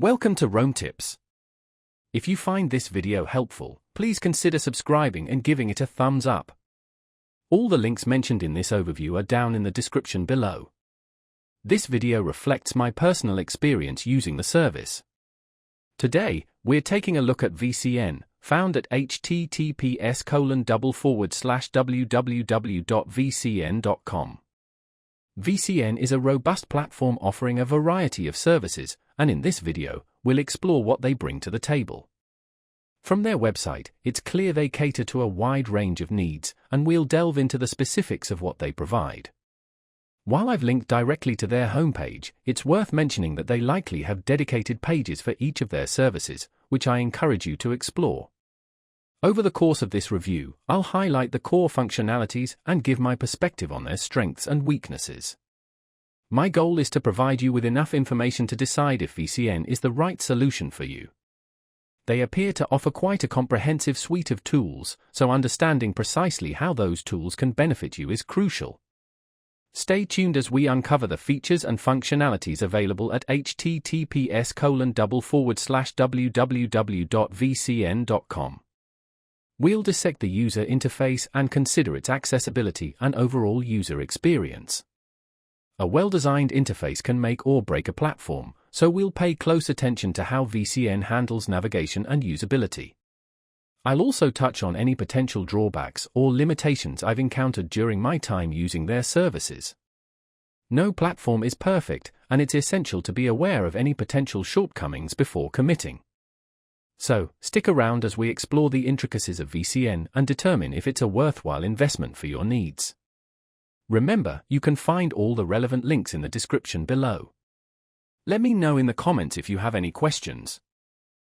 Welcome to Rome Tips. If you find this video helpful, please consider subscribing and giving it a thumbs up. All the links mentioned in this overview are down in the description below. This video reflects my personal experience using the service. Today, we're taking a look at VCN, found at https://www.vcn.com. VCN is a robust platform offering a variety of services, and in this video, we'll explore what they bring to the table. From their website, it's clear they cater to a wide range of needs, and we'll delve into the specifics of what they provide. While I've linked directly to their homepage, it's worth mentioning that they likely have dedicated pages for each of their services, which I encourage you to explore. Over the course of this review, I'll highlight the core functionalities and give my perspective on their strengths and weaknesses. My goal is to provide you with enough information to decide if VCN is the right solution for you. They appear to offer quite a comprehensive suite of tools, so understanding precisely how those tools can benefit you is crucial. Stay tuned as we uncover the features and functionalities available at https://www.vcn.com. We'll dissect the user interface and consider its accessibility and overall user experience. A well-designed interface can make or break a platform, so we'll pay close attention to how VCN handles navigation and usability. I'll also touch on any potential drawbacks or limitations I've encountered during my time using their services. No platform is perfect, and it's essential to be aware of any potential shortcomings before committing. So, stick around as we explore the intricacies of VCN and determine if it's a worthwhile investment for your needs. Remember, you can find all the relevant links in the description below. Let me know in the comments if you have any questions.